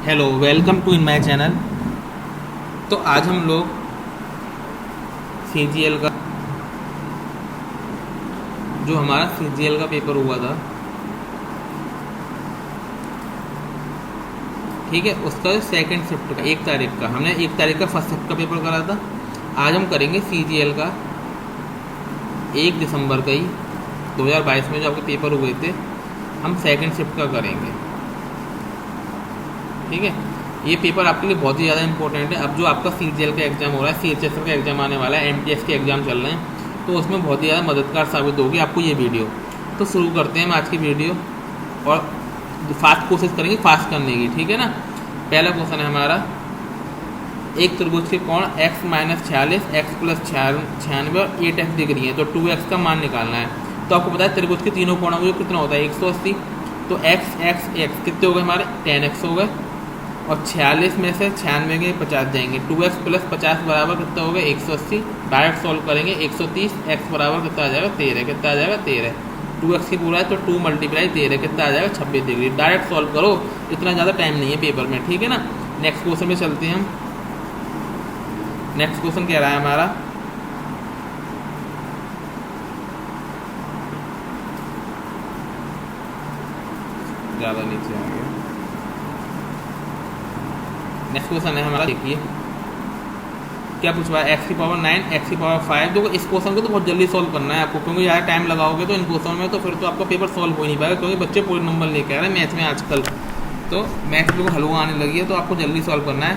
Hello, welcome to in my channel. तो आज हम लोग CGL का जो हमारा CGL का पेपर हुआ था, ठीक है, उसका सेकंड शिफ्ट का 1 तारीख का, हमने 1 तारीख का फर्स्ट शिफ्ट का पेपर करा था। आज हम करेंगे CGL का 1 दिसंबर का ही 2022 में जो आपके पेपर हुए थे, हम सेकंड शिफ्ट का करेंगे। ठीक है, ये पेपर आपके लिए बहुत ही ज़्यादा इंपॉर्टेंट है। अब जो आपका CGL का एग्ज़ाम हो रहा है, CHSL का एग्ज़ाम आने वाला है, MTS के एग्ज़ाम चल रहे हैं, तो उसमें बहुत ही ज़्यादा मददगार साबित होगी आपको ये वीडियो। तो शुरू करते हैं हम आज की वीडियो और फास्ट कोशिश करेंगे फास्ट करने की। ठीक है ना। पहला क्वेश्चन है हमारा, एक त्रिभुज के कोण x - 46 x + 96 और 8x डिग्री है, तो 2x का मान निकालना है। तो आपको पता है त्रिभुज के तीनों कोणों में कितना होता है 180, तो x x x कितने हो गए हमारे 10x हो गए, और 46 में से 96 के 50 जाएंगे, 2x + 50 बराबर कितना हो गया 180। डायरेक्ट सॉल्व करेंगे 130, x बराबर कितना आ जाएगा 13, कितना आ जाएगा 13। 2x की पूरा है तो 2 × 13 कितना आ जाएगा 26 डिग्री। डायरेक्ट सॉल्व करो, इतना ज़्यादा टाइम नहीं है पेपर में। ठीक है ना। नेक्स्ट क्वेश्चन में चलते हैं हम। नेक्स्ट क्वेश्चन कह रहा है हमारा, ज़्यादा नीचे आ गया। नेक्स्ट क्वेश्चन है हमारा, देखिए क्या पूछ रहा है, x की पावर 9 x की पावर 5। देखो इस क्वेश्चन को तो बहुत जल्दी सॉल्व करना है आपको, क्योंकि यार टाइम लगाओगे तो इन क्वेश्चन में तो फिर तो आपका पेपर सॉल्व हो ही नहीं पाएगा, क्योंकि बच्चे पूरे नंबर लेके आ रहे हैं मैथ्स में आजकल। तो मैथ्स में हलवा आने लगी है, तो आपको जल्दी सॉल्व करना है।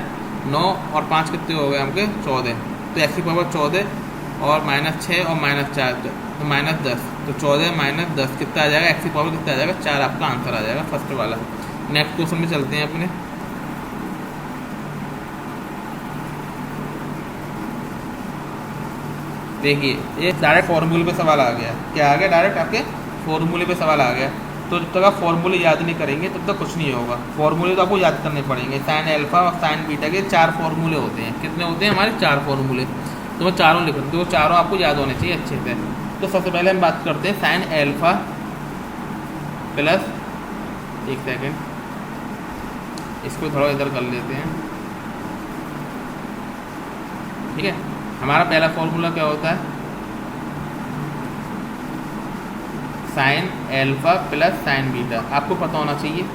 9 और 5 कितने हो गए हमके 14, तो x की पावर 14 और -6 और -4 तो -10, तो 14 - 10 कितना आ जाएगा, x की पावर कितना आ जाएगा 4, आपका आंसर आ जाएगा फर्स्ट वाला। नेक्स्ट क्वेश्चन में चलते हैं अपने। देखिए ये डायरेक्ट फॉर्मूले पे सवाल आ गया। क्या आ गया, डायरेक्ट आपके फॉर्मूले पे सवाल आ गया। तो जब तक आप फॉर्मूले याद नहीं करेंगे तब तक कुछ नहीं होगा। फॉर्मूले तो आपको याद करने पड़ेंगे। साइन अल्फा और साइन बीटा के 4 फॉर्मूले होते हैं। कितने होते हैं हमारे 4 फॉर्मूले, तो मैं चारों लिख दूँ, तो चारों आपको याद होने चाहिए अच्छे से। तो सबसे पहले हम बात करते हैं साइन अल्फा प्लस, एक सेकेंड इसको थोड़ा इधर कर लेते हैं। ठीक है, हमारा पहला फॉर्मूला क्या होता है, sine alpha plus sign beta. आपको पता होना चाहिए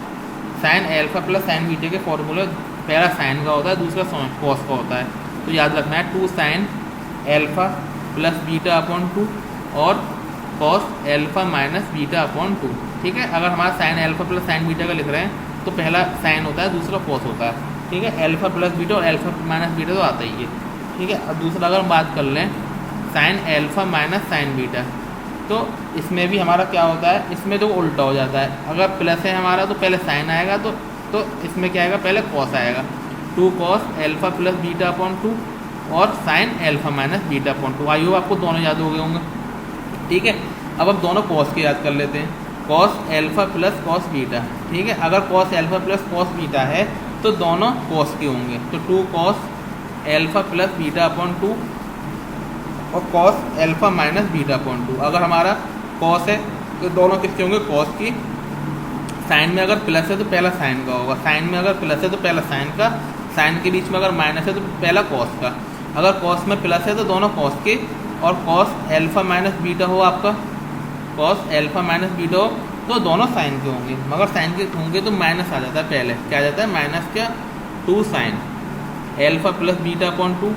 sine alpha plus sign beta के फॉर्मूला, पहला साइन का होता है, दूसरा कॉस का होता है। तो याद रखना है 2 sine alpha plus beta upon 2 और cos alpha minus beta upon 2। ठीक है, अगर हमारा sine alpha plus sign beta का लिख रहे हैं तो पहला साइन होता है, दूसरा कॉस होता है। ठीक है, अल्फा प्लस बीटा और अल्फा माइनस बीटा तो आता ही है। ठीक है, अब दूसरा अगर हम बात कर लें sine alpha minus sign beta, तो इसमें भी हमारा क्या होता है, इसमें तो उल्टा हो जाता है। अगर प्लस है हमारा तो पहले साइन आएगा, तो इसमें क्या आएगा, पहले कॉस आएगा। 2 cos alpha plus beta upon 2 और sine alpha minus beta upon 2। I hope आपको दोनों याद हो गए होंगे। ठीक है, अब हम दोनों कॉस के याद कर लेते हैं, cos alpha plus cos beta. ठीक है, अगर cos alpha plus cos beta है तो दोनों कॉस के होंगे, तो 2 cos alpha plus beta upon 2 और cos alpha minus beta upon 2। अगर हमारा कॉस है तो दोनों किसके होंगे, कॉस की। साइन में अगर प्लस है तो पहला साइन का होगा, साइन में अगर प्लस है तो पहला साइन का, साइन के बीच में अगर माइनस है तो पहला कॉस का। अगर कॉस में प्लस है तो दोनों कॉस के, और कॉस अल्फा माइनस बीटा हो आपका, कॉस अल्फा माइनस बीटा हो तो दोनों साइन के होंगे। मगर साइन के होंगे तो माइनस आ जाता है, पहले क्या आ जाता है माइनस, क्या 2 sine alpha plus beta upon 2।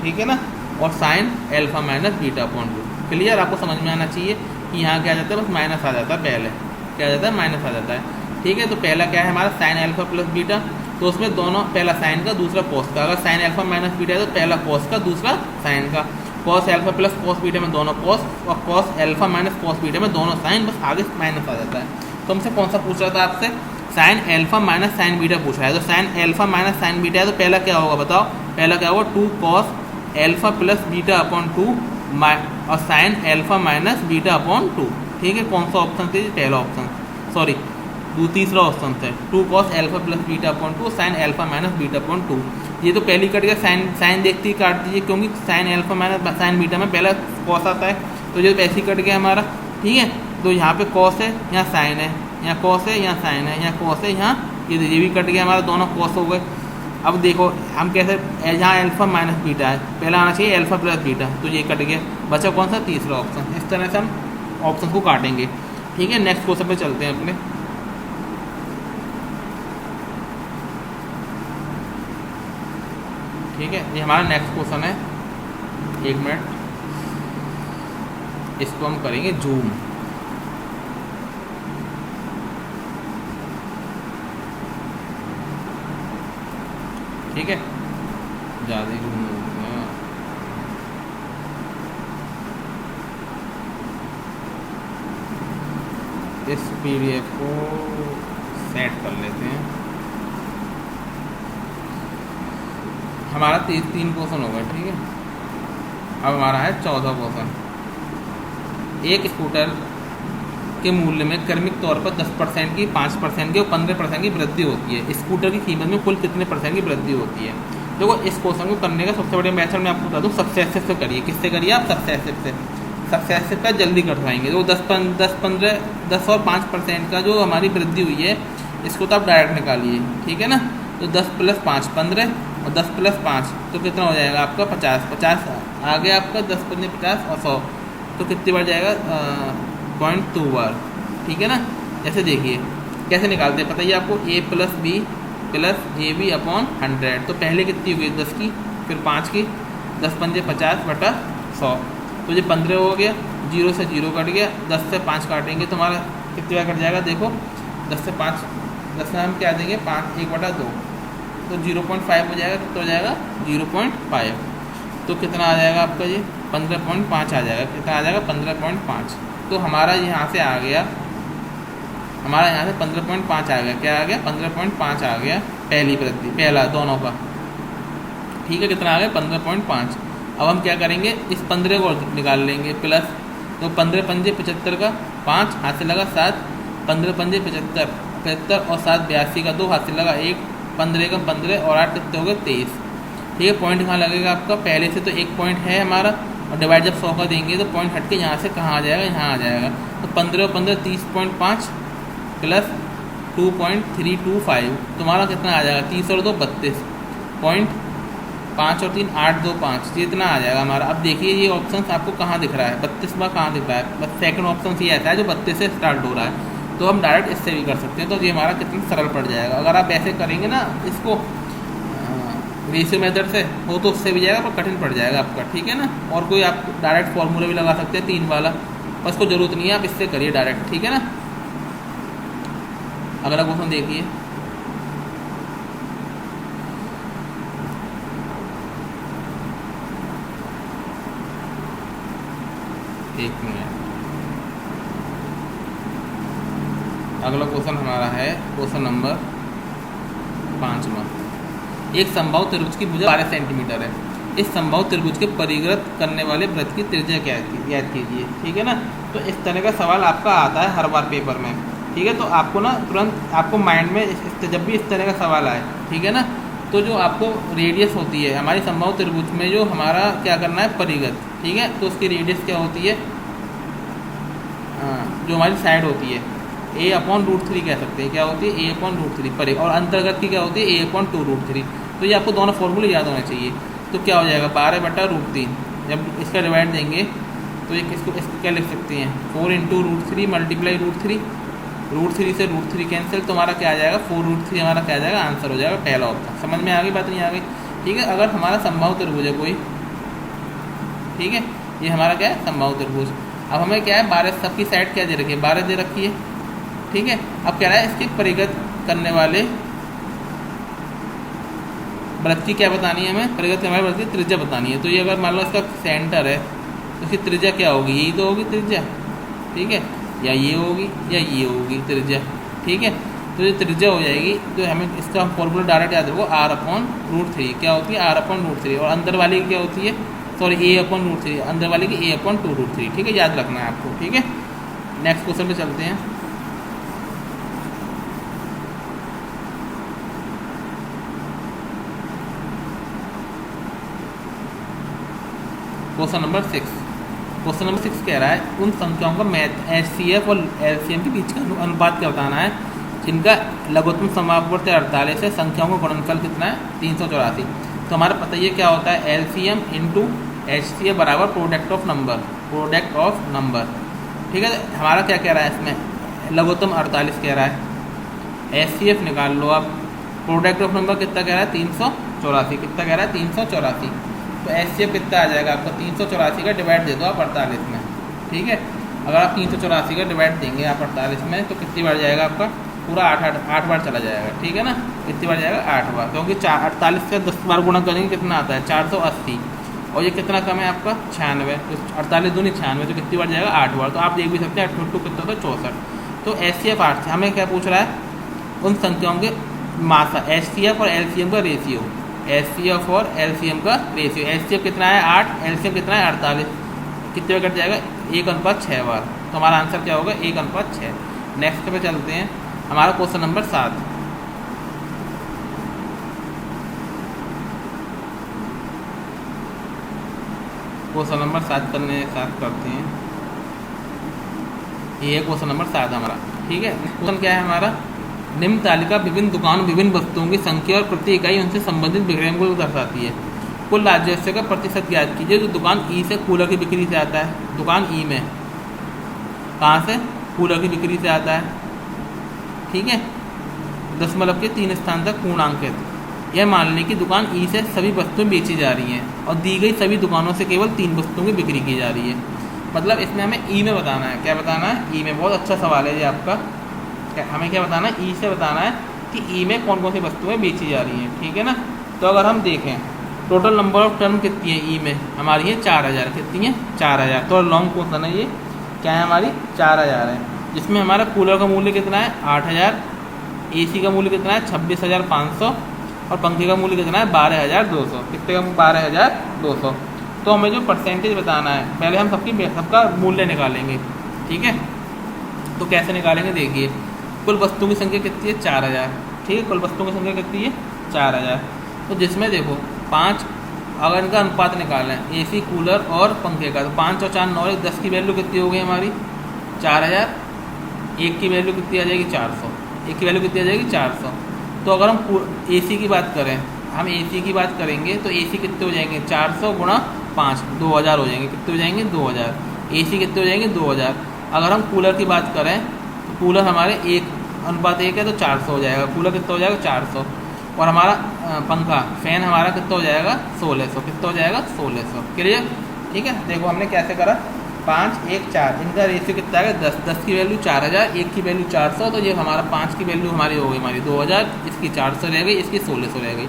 ठीक है ना, और sine alpha minus beta upon 2। Clear, आपको समझ में आना चाहिए कि यहाँ क्या आ जाता है, बस माइनस आ जाता है, पहले क्या आ जाता है माइनस आ जाता है। ठीक है, तो पहला क्या है हमारा साइन अल्फा प्लस बीटा, तो उसमें दोनों, पहला साइन का दूसरा कॉस का। अगर साइन अल्फा माइनस बीटा है तो पहला कॉस का दूसरा साइन का। Cos alpha plus cos beta में दोनों कॉस, और cos alpha minus cos beta में दोनों साइन, बस आगे माइनस आ जाता है। तो हमसे कौन सा पूछ रहा था आपसे, sine alpha minus sign beta पूछा है। तो sine alpha minus sign beta है तो पहला क्या होगा बताओ, पहला क्या होगा 2 cos alpha plus beta upon 2 और sine alpha minus beta upon 2। ठीक है, कौन सा ऑप्शन था, पहला ऑप्शन, सॉरी तीसरा ऑप्शन था 2 cos alpha plus beta upon 2 sine alpha minus beta upon 2। ये तो पहली कट गया, साइन देखते ही काट दीजिए, क्योंकि sine alpha minus sign beta में पहला कॉस आता है, तो ये ऐसे ही कट गया हमारा। ठीक है, तो यहाँ पे कॉस है, यहाँ साइन है, यहाँ कॉस है, यहाँ साइन है, यहाँ कॉस है, यहाँ ये भी कट गया हमारा, दोनों कॉस हो गए। अब देखो हम कैसे, जहाँ अल्फा माइनस बीटा है पहला आना चाहिए अल्फा प्लस बीटा, तो ये कट गया, बचा कौन सा, तीसरा ऑप्शन। इस तरह से हम ऑप्शन को काटेंगे। ठीक है, नेक्स्ट क्वेश्चन पे चलते हैं अपने। ठीक है, ये हमारा नेक्स्ट क्वेश्चन है। एक मिनट, इसको हम करेंगे जूम। ठीक है, ज़्यादा जूम हो गया। इस PDF को सेट कर लेते हैं। हमारा 3 क्वेश्चन हो गए। ठीक है, अब हमारा है 14 क्वेश्चन। एक स्कूटर के मूल्य में क्रमिक तौर पर 10% की, 5% की और 15% की वृद्धि होती है। स्कूटर की कीमत में कुल कितने परसेंट की वृद्धि होती है? देखो, इस क्वेश्चन को करने का सबसे बढ़िया मेथड मैं आपको बता दूँ, सक्सेसिव से करिए। किससे करिए आप? सक्सेसिव से। सक्सेसिव का जल्दी कर पाएंगे। तो 10 और 5% का जो हमारी वृद्धि हुई है, इसको तो आप डायरेक्ट निकालिए। ठीक है ना, तो 10 + 5 15 और 10 + 5 तो कितना हो जाएगा आपका 50। 50 आ गया आपका, 10 × 5 50 और 100 तो कितनी बार जाएगा? 0.2 बार। ठीक है ना, जैसे देखिए कैसे निकालते हैं, बताइए आपको। A + B + AB / 100। तो पहले कितनी हो गई? 10 की, फिर 5 की, 10 × 5 50 बटा 100, तो ये 15 हो गया। 0 से 0 कट गया, 10 से 5 काटेंगे तो हमारा कितनी बार कट जाएगा? देखो 10 से 5, 10 में हम क्या देंगे? 5, 1/2 तो 0.5 हो जाएगा। कितना हो जाएगा? 0.5। तो कितना आ जाएगा आपका? ये 15.5 आ जाएगा। कितना आ जाएगा? 15.5। तो हमारा यहाँ से आ गया, हमारा यहाँ से 15.5 आ गया। क्या आ गया? 15.5 आ गया, पहली वृद्धि, पहला दोनों का। ठीक है, कितना आ गया? 15.5। अब हम क्या करेंगे? इस 15 को निकाल लेंगे प्लस, तो 15 × 5 75 का 5 हाथ से लगा 7, 15 × 5 75, 75 और 7 82 का 2 हाथ से लगा 1, 15 का 15 और 8 कितने हो गए? 23। ठीक है, पॉइंट कहाँ लगेगा आपका? पहले से तो एक पॉइंट है हमारा, और डिवाइड जब 100 का देंगे तो पॉइंट हट के यहाँ से कहाँ आ जाएगा? यहाँ आ जाएगा। तो 15 और 15 30.5 प्लस 2.325 तुम्हारा कितना आ जाएगा? 30 और 2 32 पॉइंट, 5 और 3 8 2 5, इतना आ जाएगा हमारा। अब देखिए ये ऑप्शन आपको कहाँ दिख रहा है? 32 बार कहाँ दिख रहा है? बस सेकंड ऑप्शन ये ऐसा है जो 32 से स्टार्ट हो रहा है। तो हम डायरेक्ट इससे भी कर सकते हैं, तो ये हमारा कितना सरल पड़ जाएगा। अगर आप ऐसे करेंगे ना इसको रेशियो मेथड से हो तो उससे भी जाएगा, पर कठिन पड़ जाएगा आपका। ठीक है ना, और कोई आप डायरेक्ट फॉर्मूला भी लगा सकते हैं 3 वाला, बस को ज़रूरत नहीं है, आप इससे करिए डायरेक्ट। ठीक है ना, अगला क्वेश्चन देखिए। एक मिनट, अगला क्वेश्चन हमारा है क्वेश्चन नंबर 5वां। एक समबाहु त्रिभुज की भुजा 12 सेंटीमीटर है। इस समबाहु त्रिभुज के परिगृत करने वाले वृत्त की त्रिज्या क्या है? याद कीजिए। ठीक है ना, तो इस तरह का सवाल आपका आता है हर बार पेपर में। ठीक है, तो आपको ना तुरंत आपको माइंड में जब भी इस तरह का सवाल आए, ठीक है ना, तो जो आपको रेडियस होती है हमारी समबाहु त्रिभुज में, जो हमारा क्या करना है? परिगत। ठीक है, तो उसकी रेडियस क्या होती है? जो हमारी साइड होती है A/√3 कह सकते हैं। क्या होती है? A/√3 परे, और अंतर्गत की क्या होती है? A/2√3। तो ये आपको दोनों फॉर्मूले याद होने चाहिए। तो क्या हो जाएगा? 12/√3। जब इसका डिवाइड देंगे तो एक इसको क्या लिख सकते हैं? 4 × √3 × √3। √3 से √3 कैंसिल, तो हमारा क्या आ जाएगा? 4√3 हमारा क्या आ जाएगा? आंसर हो जाएगा पहला ऑप्शन। समझ में आ गई बात? नहीं आ गई? ठीक है, अगर हमारा समबाहु त्रिभुज है कोई, ठीक है, ये हमारा क्या है? समबाहु त्रिभुज। अब हमें क्या है? 12 सबकी साइड क्या दे रखी है? 12 दे रखी है। ठीक है, अब कह रहा है इसके परिगत करने वाले वृत्त की क्या बतानी है हमें? परिगत करने वाले वृत्त की त्रिज्या बतानी है। तो ये अगर मान लो इसका सेंटर है तो इसकी त्रिज्या क्या होगी? यही तो होगी त्रिज्या। ठीक है, या ये होगी या ये होगी त्रिज्या। ठीक है, तो ये त्रिज्या हो जाएगी। तो हमें इसका फॉर्मूला डायरेक्ट याद रखो, R/√3। क्या होती है? R/√3। और अंदर वाली की क्या होती है? Sorry, A/√3। अंदर वाली की A/2√3। ठीक है, याद रखना है आपको। ठीक है, नेक्स्ट क्वेश्चन पे चलते हैं। Question number 6। क्वेश्चन नंबर 6 कह रहा है उन संख्याओं का मैथ HCF और LCM के बीच का अनुपात क्या बताना है, जिनका लघुत्तम समवर्ती 48 है, संख्याओं का गुणनफल कितना है 384। तो हमारा पता ये क्या होता है LCM इंटू HCF बराबर प्रोडक्ट ऑफ नंबर। ठीक है, हमारा क्या कह रहा है इसमें लघुत्तम 48 कह रहा है, HCF निकाल लो आप, प्रोडक्ट ऑफ नंबर कितना कह रहा है 384, कितना कह रहा है 384। तो HCF कितना आ जाएगा आपका 384 का डिवाइड दे दो आप 48 में। ठीक है, अगर आप 384 का डिवाइड देंगे आप 48 में तो कितनी बार जाएगा आपका पूरा 8 बार चला जाएगा। ठीक है ना, कितनी बार जाएगा 8 बार, क्योंकि 48 का 10 बार गुणा करेंगे कितना आता है 480, और ये कितना कम है आपका 96, तो 48 दूनी 96, तो कितनी बार जाएगा 8 बार। तो आप देख भी सकते हैं 8 कितना होता है 64। तो HCF 8 से हमें क्या पूछ रहा है उन संख्याओं के मासा, HCF और LCM का रेशियो, HCF और LCM का रेशियो। HCF कितना है 8, LCM कितना है 48, कितने बार कट जाएगा 1:6 बार। तो हमारा आंसर क्या होगा 1:6। नेक्स्ट पे चलते हैं, हमारा क्वेश्चन नंबर 7। क्वेश्चन नंबर 7 करते हैं, ये क्वेश्चन नंबर 7 हमारा। ठीक है, क्वेश्चन क्या है हमारा, निम्न तालिका विभिन्न दुकान विभिन्न वस्तुओं की संख्या और प्रति इकाई उनसे संबंधित विक्रय को दर्शाती है। कुल राजस्व का प्रतिशत ज्ञात कीजिए जो दुकान ई से कूलर की बिक्री से आता है। दुकान ई में कहाँ से कूलर की बिक्री से आता है। ठीक है, दशमलव के 3 स्थान तक पूर्णांकित। यह मान लें कि दुकान ई से सभी वस्तुएं बेची जा रही हैं और दी गई सभी दुकानों से केवल 3 वस्तुओं की बिक्री की जा रही है। मतलब इसमें हमें ई में बताना है, क्या बताना है ई में। बहुत अच्छा सवाल है ये आपका, हमें क्या बताना है ई से बताना है कि ई में कौन कौन सी वस्तुएं बेची जा रही हैं। ठीक है ना, तो अगर हम देखें टोटल नंबर ऑफ टर्म कितनी है ई में हमारी है 4000, कितनी है 4000। तो लॉन्ग क्वेश्चन है ये, क्या है हमारी 4000 है, जिसमें हमारा कूलर का मूल्य कितना है 8000, AC का मूल्य कितना है 26,500 और पंखे का मूल्य कितना है 12,200। कितने का 12,200। तो हमें जो परसेंटेज बताना है, पहले हम सबका मूल्य निकालेंगे। ठीक है, तो कैसे निकालेंगे देखिए, कुल वस्तुओं की संख्या कितनी है 4000। ठीक है, कुल वस्तुओं की संख्या कितनी है 4000। तो जिसमें देखो 5, अगर इनका अनुपात निकालें AC कूलर और पंखे का, तो 5 और 4 9 10 की वैल्यू कितनी हो गई हमारी 4000। एक की वैल्यू कितनी आ जाएगी 400, एक की वैल्यू कितनी आ जाएगी 400। तो अगर हम AC की बात करें, हम AC की बात करेंगे तो AC कितने हो जाएंगे 400 गुणा 5 2000 हो जाएंगे। कितने हो जाएंगे 2000। AC कितने हो जाएंगे 2000। अगर हम कूलर की बात करें तो कूलर हमारे 1:1 है तो 400 हो जाएगा, कूलर कितना हो जाएगा 400। और हमारा पंखा फैन हमारा कितना हो जाएगा 1600, कितना हो जाएगा 1600। क्लियर। ठीक है, देखो हमने कैसे करा 5 1 4, इनका रेशियो कितना है 10, 10 की वैल्यू 4000, 1 की वैल्यू 400। तो ये हमारा 5 की वैल्यू हमारी हो गई हमारी 2000, इसकी 400 रह गई, इसकी 1600 रह गई।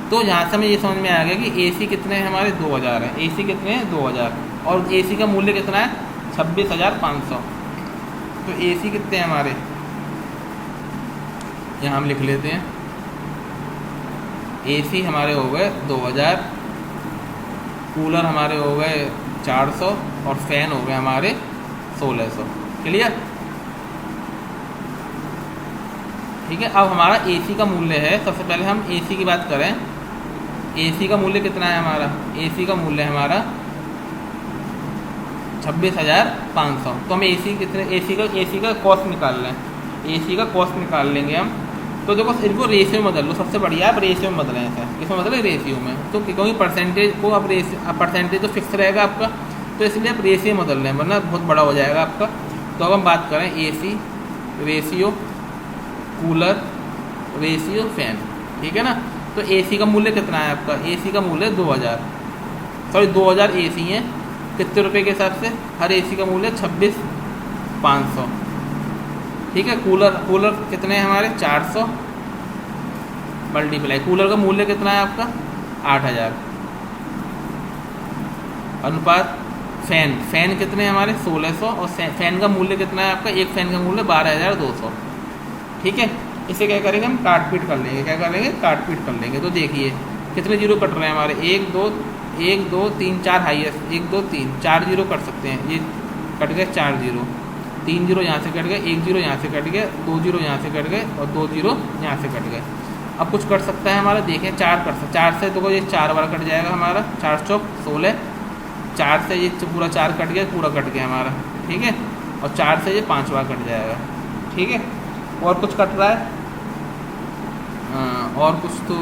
तो यहाँ से हमें ये समझ में आ गया कि AC कितने हैं हमारे 2000 है, AC कितने हैं 2000 और AC का मूल्य कितना है 26,500। तो AC कितने हैं हमारे, यहाँ हम लिख लेते हैं AC हमारे हो गए 2000, कूलर हमारे हो गए 400 और फैन हो गए हमारे 1600। क्लियर। ठीक है, अब हमारा AC का मूल्य है, सबसे पहले हम AC की बात करें। AC का मूल्य कितना है हमारा, AC का मूल्य हमारा 26,500। तो हम AC का कॉस्ट निकाल लें, AC का कॉस्ट निकाल लेंगे हम। तो देखो इनको रेशियो में बदल लो, सबसे बढ़िया आप रेशियो में बदलें ऐसा, किसमें बदलें रेशियो में। तो क्योंकि परसेंटेज को आप परसेंटेज तो फिक्स रहेगा आपका, तो इसलिए आप रेशियो में बदल रहे हैं वरना बहुत बड़ा हो जाएगा आपका। तो अब हम बात करें AC ratio cooler ratio fan. ठीक है ना, तो AC का मूल्य कितना है आपका, AC का मूल्य 2000, सॉरी 2000 AC है, कितने रुपए के हिसाब से, हर AC का मूल्य 26,500। ठीक है, कूलर कितने हैं हमारे 400 मल्टीप्लाई, कूलर का मूल्य कितना है आपका 8000, अनुपात फैन कितने हैं हमारे 1600 और फैन का मूल्य कितना है आपका, एक फैन का मूल्य 12,200। ठीक है, इसे क्या करेंगे हम काट पीट कर लेंगे, क्या करेंगे काट पीट कर लेंगे। तो देखिए कितने जीरो कट रहे हैं हमारे, 1 2 3 4 हाईएस्ट, 1 2 3 4 जीरो कट सकते हैं, ये कट गए 4 जीरो, 3 जीरो यहाँ से कट गए, 1 जीरो यहाँ से कट गए, 2 जीरो यहाँ से कट गए और 2 जीरो यहाँ से कट गए। अब कुछ कट सकता है हमारा, देखें 4 कट सकता, 4 से देखो ये 4 बार कट जाएगा हमारा, 4 चौक 16, 4 से ये पूरा 4 कट गया, पूरा कट गया हमारा। ठीक है, और 4 से ये 5 बार कट जाएगा। ठीक है, और कुछ कट रहा है और कुछ तो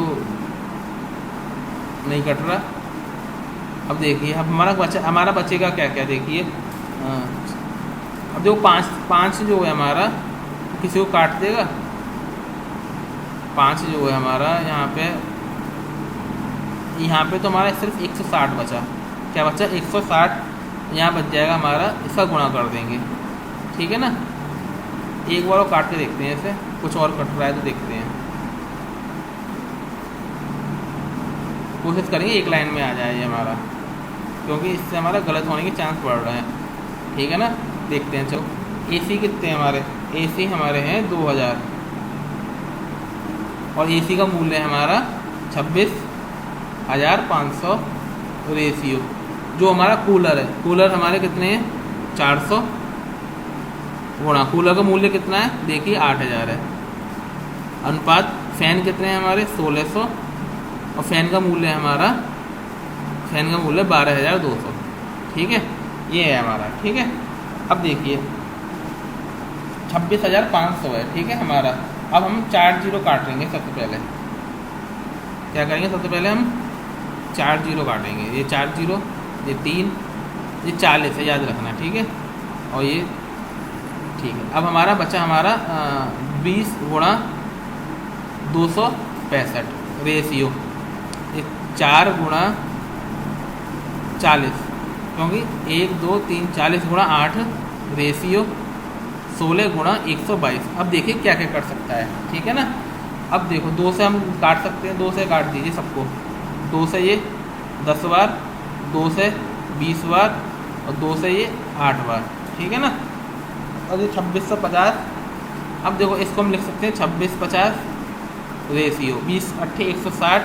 नहीं कट रहा। अब देखिए अब हमारा बचेगा क्या क्या, देखिए अब देखो पाँच जो है हमारा, किसी को काट देगा। 5 जो है हमारा यहाँ पे तो हमारा सिर्फ 160 बचा। क्या बचा? 160 यहाँ बच जाएगा हमारा, इसका गुणा कर देंगे, ठीक है ना। एक बार और काट के देखते हैं, इसे कुछ और कट रहा है तो देखते हैं, कोशिश करेंगे एक लाइन में आ जाए ये हमारा, क्योंकि इससे हमारा गलत होने के चांस बढ़ रहे हैं, ठीक है ना। देखते हैं, चलो AC कितने हैं हमारे? AC हमारे हैं 2000 और AC का मूल्य है हमारा 26,500 रेशियो। जो हमारा कूलर है, कूलर हमारे कितने हैं? 400 गुणा कूलर का मूल्य कितना है? देखिए 8000 है। अनुपात फ़ैन कितने हैं हमारे? 1600 और फ़ैन का मूल्य हमारा 12,200, ठीक है। ये है हमारा, ठीक है। अब देखिए 26,500 है, ठीक है हमारा। अब हम 4 जीरो काटेंगे सबसे पहले। क्या करेंगे? सबसे पहले हम 4 जीरो काटेंगे। ये 4 जीरो, ये 3, ये 40 है, याद रखना, ठीक है। और ये ठीक है। अब हमारा बचा 20 गुणा 265 रेशियो, ये 4 गुणा 40, क्योंकि 1 2 3 40 गुणा 8 रेशियो 16 गुणा 122। अब देखिए क्या क्या कर सकता है, ठीक है ना। अब देखो 2 से हम काट सकते हैं, 2 से काट दीजिए सबको। 2 से ये 10 बार, 2 से 20 बार और 2 से ये 8 बार, ठीक है ना। और ये 2650। अब देखो इसको हम लिख सकते हैं 2650 रेशियो 20 8 160,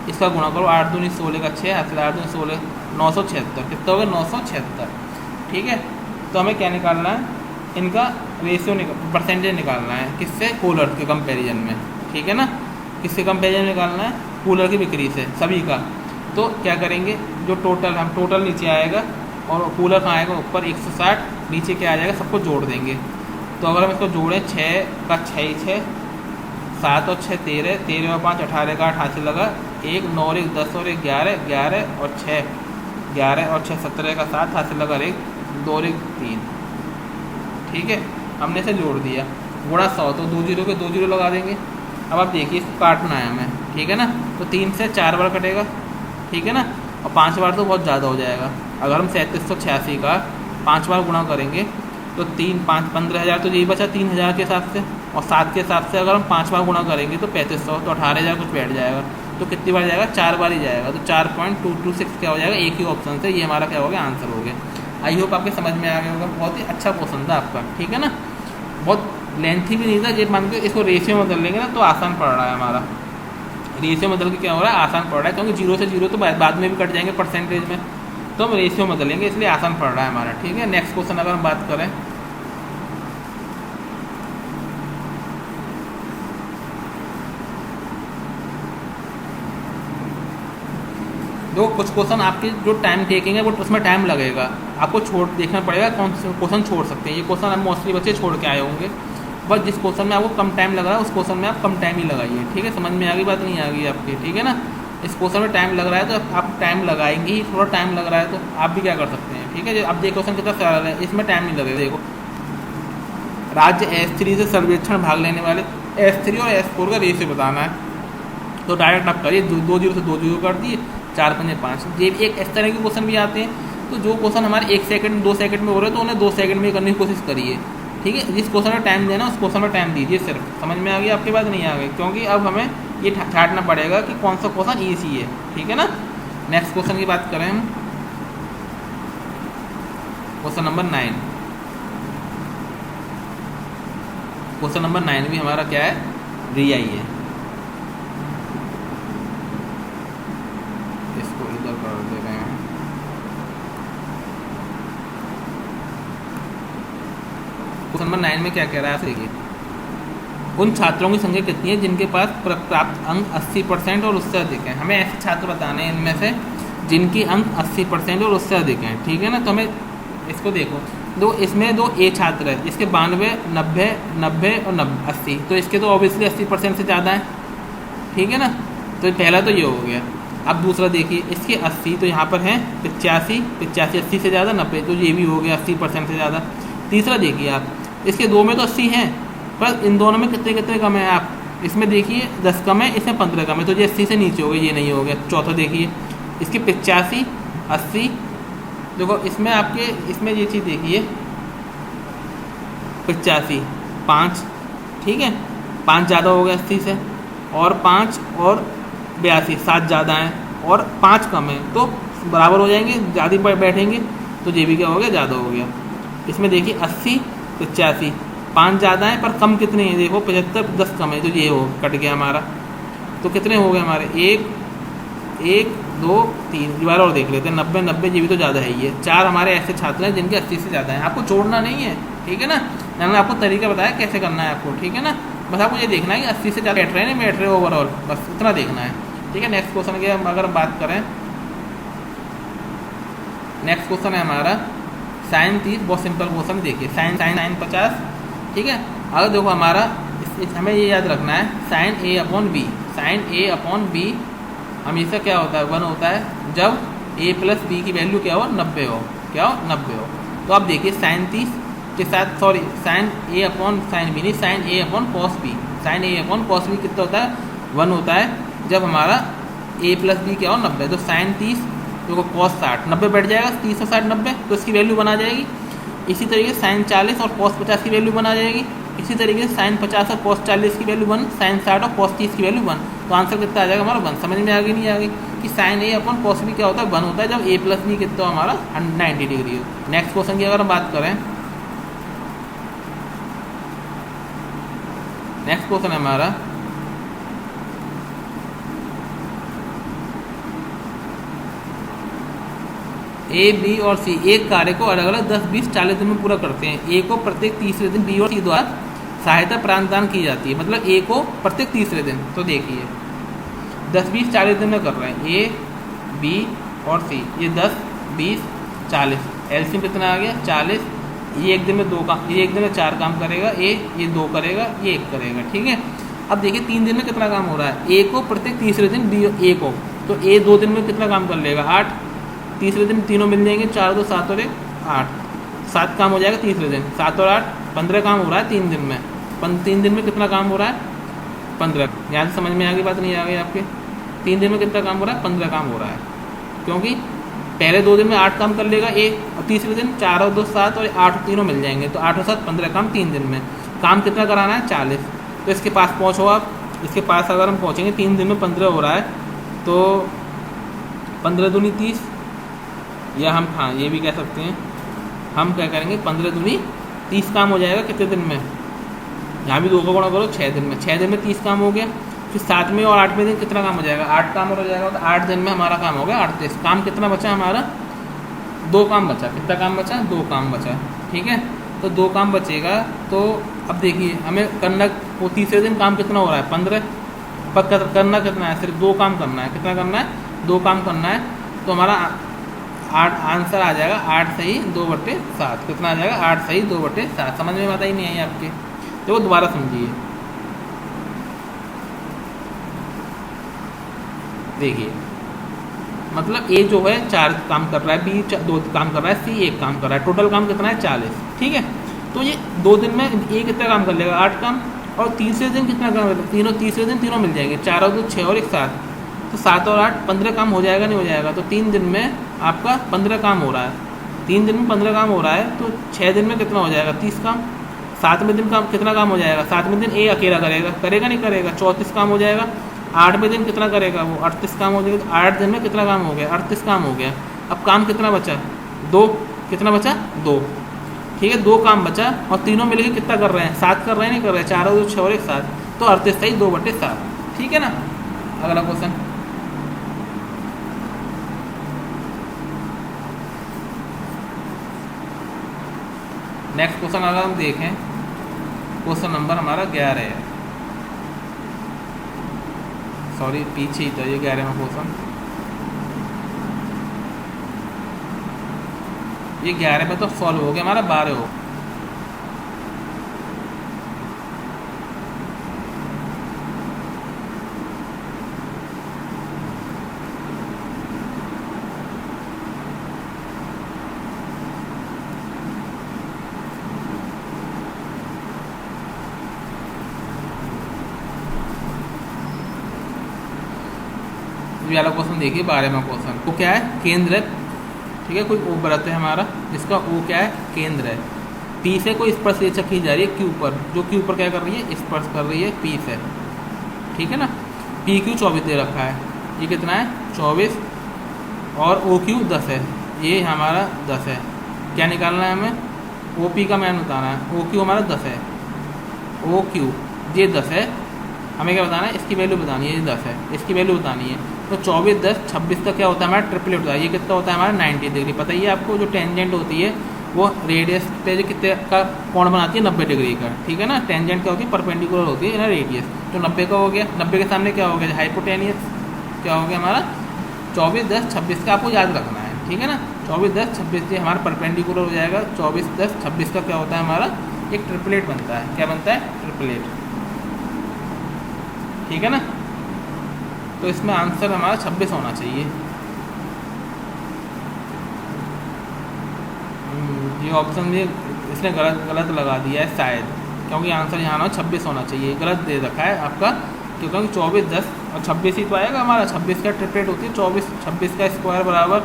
इसका गुणा करो 8 दूनी 16 का 6, 8 दूनी 16 976। कितना हो गया? 976, ठीक है। तो हमें क्या निकालना है? इनका रेशियो परसेंटेज निकालना है। किससे? कूलर के कंपैरिजन में, ठीक है ना। किससे कंपैरिजन निकालना है? कूलर की बिक्री से, सभी का। तो क्या करेंगे? जो टोटल नीचे आएगा और कूलर कहाँ आएगा? ऊपर 160, नीचे क्या आ जाएगा? सबको जोड़ देंगे। तो अगर हम इसको जोड़ें, 6 का 6 6, 7 और 6 13, 13 और 5 18 का 88 लगा, 1 9 और 1 10 और 1 11, 11 और 6 11 और 6 17 का 7 हासिल लगा, 1 2 और 1 3, ठीक है। हमने इसे जोड़ दिया, गुणा 100, तो 2 जीरो के 2 जीरो लगा देंगे। अब आप देखिए इसको काटना है हमें, ठीक है ना। तो 3 से 4 बार कटेगा, ठीक है ना। और 5 बार तो बहुत ज़्यादा हो जाएगा। अगर हम 3786 का 5 बार गुणा करेंगे तो 3 5 15,000, तो यही बचा 3,000 के हिसाब से। और 7 के हिसाब से अगर हम 5 बार गुणा करेंगे तो 3500, तो 18,000 कुछ बैठ जाएगा। तो कितनी बार जाएगा? 4 बार ही जाएगा। तो 4.226 क्या हो जाएगा? एक ही ऑप्शन से ये हमारा क्या हो गया? आंसर हो गया। आई होप आपके समझ में आ गया होगा। बहुत ही अच्छा क्वेश्चन था आपका, ठीक है ना। बहुत लेंथी भी नहीं था। ये मान के इसको रेशियो में बदल लेंगे ना तो आसान पड़ रहा है हमारा। रेशियो बदल के क्या हो रहा है? आसान पड़ रहा है, क्योंकि 0 से 0 तो बाद में भी कट जाएंगे परसेंटेज में, तो हम रेशियो में बदलेंगे, इसलिए आसान पड़ रहा है हमारा, ठीक है। नेक्स्ट क्वेश्चन अगर हम बात करें, जो कुछ क्वेश्चन आपके जो टाइम टेकिंग है वो उसमें टाइम लगेगा, आपको देखना पड़ेगा कौन से क्वेश्चन छोड़ सकते हैं। ये क्वेश्चन आप मोस्टली बच्चे छोड़ के आए होंगे, बस जिस क्वेश्चन में आपको कम टाइम लग रहा है उस क्वेश्चन में आप कम टाइम ही लगाइए, ठीक है। समझ में आ गई बात? नहीं आ गई आपकी, ठीक है ना। इस क्वेश्चन में टाइम लग रहा है तो आप टाइम लगाएंगे ही, थोड़ा टाइम लग रहा है तो आप भी क्या कर सकते हैं, ठीक है। अब देखो क्वेश्चन कितना सरल है, इसमें टाइम नहीं लगेगा। देखो राज्य S3 से सर्वेक्षण भाग लेने वाले S3 और S4 का रेशियो बताना है, तो डायरेक्ट आप करिए, 2 जीरो से 2 जीरो कर दिए, 4 5 5। ये एक इस तरह के क्वेश्चन भी आते हैं, तो जो क्वेश्चन हमारे 1 सेकंड 2 सेकंड में हो रहे हैं तो उन्हें 2 सेकंड में करने की कोशिश करिए, ठीक है। जिस क्वेश्चन में टाइम देना उस क्वेश्चन में टाइम दीजिए सिर्फ। समझ में आ गई आपकी बात? नहीं आ गई? क्योंकि अब हमें ये छाटना पड़ेगा कि कौन सा क्वेश्चन ईजी है, ठीक है ना। नेक्स्ट क्वेश्चन की बात करें हम, क्वेश्चन नंबर 9। क्वेश्चन नंबर 9 भी हमारा क्या है? रियाई है। इसको इधर कर दे रहे हैं। क्वेश्चन नंबर 9 में क्या कह रहा है? देखिए, उन छात्रों की संख्या कितनी है जिनके पास प्राप्त अंक 80% और उससे अधिक है। हमें ऐसे छात्र बताने हैं इनमें से जिनकी अंक 80% और उससे अधिक हैं, ठीक है ना। तो हमें इसको देखो, इसमें 2 ए छात्र है, इसके 92 90 90 और 80, तो इसके तो ऑब्वियसली 80% से ज़्यादा है, ठीक है ना। तो पहला तो ये हो गया। अब दूसरा देखिए, इसके 80 तो यहाँ पर हैं 85, 80 से ज़्यादा 90, तो ये भी हो गया 80% से ज़्यादा। तीसरा देखिए आप, इसके दो में तो 80 हैं, पर इन दोनों में कितने कितने कम है आप, इसमें देखिए 10 कम है, इसमें 15 कम है, तो ये 80 से नीचे हो गया, ये नहीं हो गया। चौथा देखिए, इसके 85, 80, देखो इसमें आपके, इसमें ये चीज़ देखिए 85, 5, ठीक है, 5 ज़्यादा हो गया 80 से, और 5 और 82, 7 ज़्यादा हैं और 5 कम है, तो बराबर हो जाएंगे, ज़्यादा बैठेंगे, तो ये भी क्या हो गया, ज़्यादा हो गया। इसमें देखिए 80, 85, 5 ज़्यादा हैं पर कम कितने हैं, देखो 75, 10 कम है, तो ये हो कट गया हमारा। तो कितने हो गए हमारे, 1, 2, 3, दोबारा और देख लेते हैं, 90, 90, ये भी तो ज़्यादा है ही है। 4 हमारे ऐसे छात्र हैं जिनके 80 से ज़्यादा हैं, आपको जोड़ना नहीं है, ठीक है ना, मैंने आपको तरीका बताया कैसे करना है आपको, ठीक है ना। बस आपको ये देखना है कि 80 से ज़्यादा बैठ रहे हैं नहीं बैठ रहे ओवरऑल, बस इतना देखना है, ठीक है। नेक्स्ट क्वेश्चन की अगर हम बात करें, नेक्स्ट क्वेश्चन है हमारा साइन 30, बहुत सिंपल क्वेश्चन देखिए, साइन 50, ठीक है। अगर देखो हमारा हमें ये याद रखना है, sine A upon B, sine A upon B हमेशा क्या होता है, 1 होता है, जब A प्लस बी की वैल्यू क्या हो, 90 हो, क्या हो, 90 हो। तो आप देखिए साइन 30 के साथ, sorry sine A upon sine B नहीं, sine A upon cos B, sine A upon cos B कितना होता है, 1 होता है, जब हमारा A प्लस बी क्या हो, 90। तो साइन 30 देखो कॉस 60, 90 बैठ जाएगा, 30 और 60 90, तो इसकी वैल्यू बना जाएगी। इसी तरीके से साइन 40 और कॉस 50 की वैल्यू बना जाएगी। इसी तरीके से साइन 50 और कॉस 40 की वैल्यू 1, साइन 60 और कॉस 30 की वैल्यू 1। तो आंसर कितना आ जाएगा हमारा 1। समझ में आ गई नहीं आ गई कि sine A upon cos B क्या होता है, 1 होता है, जब A प्लस बी कितना हमारा 90 डिग्री हो। नेक्स्ट क्वेश्चन की अगर हम बात करें, नेक्स्ट क्वेश्चन है हमारा A, B और C एक कार्य को अलग अलग 10, 20, 40 दिन में पूरा करते हैं। A को प्रत्येक तीसरे दिन B और C द्वारा सहायता प्रदान की जाती है, मतलब A को प्रत्येक तीसरे दिन। तो देखिए 10, 20, 40 दिन में कर रहे हैं A, B और C, ये 10, 20, 40, एलसीएम कितना आ गया 40। ये एक दिन में 2 काम, ये एक दिन में 4 काम करेगा A, ये 2 करेगा, ये 1 करेगा, ठीक है। अब देखिए 3 दिन में कितना काम हो रहा है, A को प्रत्येक तीसरे दिन B A को, तो A 2 दिन में कितना काम कर लेगा 8, तीसरे दिन तीनों मिल जाएंगे, 4 2 7 और 1 8, 7 काम हो जाएगा तीसरे दिन, 7 और 8 15 काम हो रहा है 3 दिन में। 3 दिन में कितना काम हो रहा है 15। यहाँ से समझ में आ गई बात, नहीं आ गई आपके, 3 दिन में कितना काम हो रहा है 15 काम हो रहा है, क्योंकि पहले 2 दिन में 8 काम कर लेगा A, और तीसरे दिन 4 और 2 7 और 8 तीनों मिल जाएंगे, तो 8 और 7 15 काम 3 दिन में। काम कितना कराना है 40। तो इसके पास पहुँचो आप, इसके पास अगर हम पहुँचेंगे 3 दिन में 15 हो रहा है, तो 15 दूनी 30, या हम हाँ ये भी कह सकते हैं, हम क्या करेंगे 15 दूनी 30 काम हो जाएगा कितने दिन में, यहाँ भी 2 का गुणा करो 6 दिन में, 6 दिन में 30 काम हो गया। फिर 7वें और 8वें दिन कितना काम हो जाएगा 8 काम हो जाएगा, तो 8 दिन में हमारा काम हो गया 38 काम। कितना बचा हमारा 2 काम बचा, कितना काम बचा 2 काम बचा, ठीक है। तो 2 काम बचेगा, तो अब देखिए हमें करना, वो तीसरे दिन काम कितना हो रहा है 15, पर करना कितना है, सिर्फ 2 काम करना है, कितना करना है 2 काम करना है। तो हमारा 8 आंसर आ जाएगा 8 सही 2/7, कितना आ जाएगा 8 सही 2/7। समझ में आता ही नहीं आई आपके, तो वो दोबारा समझिए। देखिए मतलब A जो है 4 काम कर रहा है, B 2 काम कर रहा है, C 1 काम कर रहा है, टोटल काम कितना है 40, ठीक है। तो ये 2 दिन में A कितना काम कर लेगा 8 काम, और तीसरे दिन कितना काम कर, तीनों तीसरे दिन तीनों मिल जाएंगे, 4 और 2 6 और 1 7, तो 7 और 8 15 काम हो जाएगा, नहीं हो जाएगा। तो 3 दिन में आपका 15 काम हो रहा है, 3 दिन में 15 काम हो रहा है, तो 6 दिन में कितना हो जाएगा 30 काम। 7वें दिन काम कितना काम हो जाएगा, 7वें दिन A अकेला करेगा, करेगा नहीं करेगा 34 काम हो जाएगा। 8वें दिन कितना करेगा वो 38 काम हो जाएगा। तो 8 दिन में कितना काम हो गया 38 काम हो गया। अब काम कितना बचा 2, कितना बचा 2, ठीक है 2 काम बचा, और तीनों मिलकर कितना कर रहे हैं 7 कर रहे हैं, नहीं कर रहे हैं 4 और 2 6 और 1 7, तो 38 सही 2/7, ठीक है ना। अगला क्वेश्चन, नेक्स्ट क्वेश्चन अगर हम देखें, क्वेश्चन नंबर हमारा 11 है, सॉरी पीछे ही था ये 11वां क्वेश्चन, ये 11 पे तो सॉल्व हो गया हमारा 12 हो। ये वाला क्वेश्चन देखिए 12वां क्वेश्चन। वो क्या है? केंद्र है, ठीक है। कोई ओ वृत्त है हमारा जिसका ओ क्या है? केंद्र है। पी से कोई स्पर्श रेखा खींची जा रही है क्यू पर, जो क्यू पर क्या कर रही है? स्पर्श कर रही है पी से, ठीक है ना। पी क्यू 24 दे रखा है, ये कितना है? 24, और ओ क्यू 10 है, ये हमारा 10 है। क्या निकालना है हमें? ओ पी का मान बताना है। ओ क्यू हमारा 10 है, ओ क्यू ये 10 है, हमें क्या बताना है? इसकी वैल्यू बतानी है, ये 10 है, इसकी वैल्यू बतानी है। तो 24, 10, 26 का क्या होता है हमारा? ट्रिपलेट होता है। ये कितना होता है हमारा? 90 डिग्री। पता ही है आपको, जो टेंजेंट होती है वो रेडियस पे कितने का कोण बनाती है? 90 डिग्री का, ठीक है ना। टेंजेंट क्या होती है? परपेंडिकुलर होती है ना रेडियस। तो 90 का हो गया, 90 के सामने क्या हो गया? हाइपोटेनियस क्या हो गया हमारा? 24, 10, 26 का आपको याद रखना है, ठीक है ना। 24, 10, 26 ये हमारा परपेंडिकुलर हो जाएगा। 24, 10, 26 का क्या होता है हमारा? एक ट्रिपलेट बनता है। क्या बनता है? ट्रिपलेट, ठीक है ना। तो इसमें आंसर हमारा 26 होना चाहिए। ये ऑप्शन भी इसने गलत लगा दिया है शायद, क्योंकि आंसर यहाँ ना 26 होना चाहिए, गलत दे रखा है आपका। क्योंकि 24, 10 और 26 ही तो आएगा हमारा। 26 का ट्रिपलेट होती है 24, 26 का स्क्वायर बराबर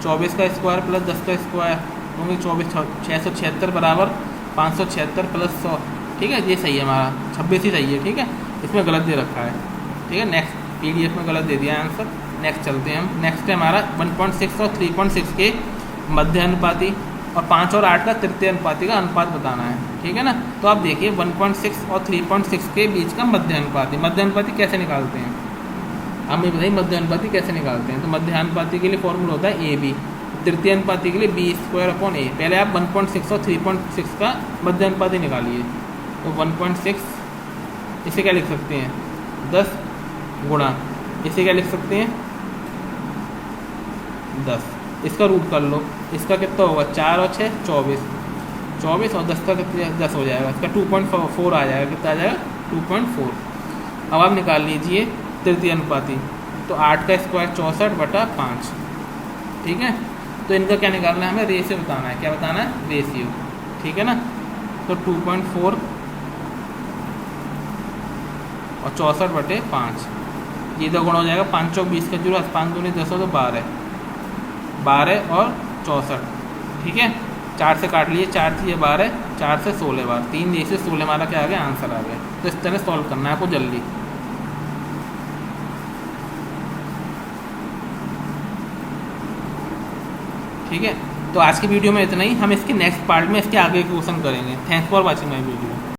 24 का स्क्वायर प्लस 10 का स्क्वायर, क्योंकि 24 676 बराबर 576 प्लस 100, ठीक है। ये सही है हमारा, 26 ही सही है, ठीक है। इसमें गलत दे रखा है, ठीक है। नेक्स्ट PDF में गलत दे दिया है आंसर। नेक्स्ट चलते हैं हम। नेक्स्ट है हमारा 1.6 और 3.6 के मध्य अनुपाती और 5 और 8 का तृतीय अनुपाती का अनुपात बताना है, ठीक है ना। तो आप देखिए 1.6 और 3.6 के बीच का मध्य अनुपाती, मध्य अनुपाती कैसे निकालते हैं? आप मुझे बताइए मध्य अनुपाती कैसे निकालते हैं? तो मध्य अनुपाती के लिए फॉर्मूला होता है AB, तृतीय अनुपाती के लिए B²/A। पहले आप 1.6 और 3.6 का मध्य अनुपाती निकालिए। तो 1.6 इसे क्या लिख सकते हैं? 10 गुणा, इसे क्या लिख सकते हैं? 10, इसका रूट कर लो, इसका कितना होगा? 4 और 6 24, 24 और 10 का कितना? 10 हो जाएगा, इसका 2.4 आ जाएगा। कितना आ जाएगा? 2.4। अब आप निकाल लीजिए तृतीय अनुपाती। तो 8 का स्क्वायर 64/5, ठीक है। तो इनका क्या निकालना है हमें? रेशियो बताना है। क्या बताना है? रेशियो, ठीक है ना। तो 2.4 और 64/5, ये तो गुण हो जाएगा। 5 चौक 20 का 0, 5 दूनी 10 हो तो 12, 12 और 64, ठीक है। 4 से काट लिए, 4 थी 12, 4 से 16 बार, 3 जैसे 16 हमारा क्या आ गया? आंसर आ गया। तो इस तरह सॉल्व करना है आपको जल्दी। ठीक है, तो आज की वीडियो में इतना ही। हम इसके नेक्स्ट पार्ट में इसके आगे के क्वेश्चन करेंगे। Thanks for watching my video.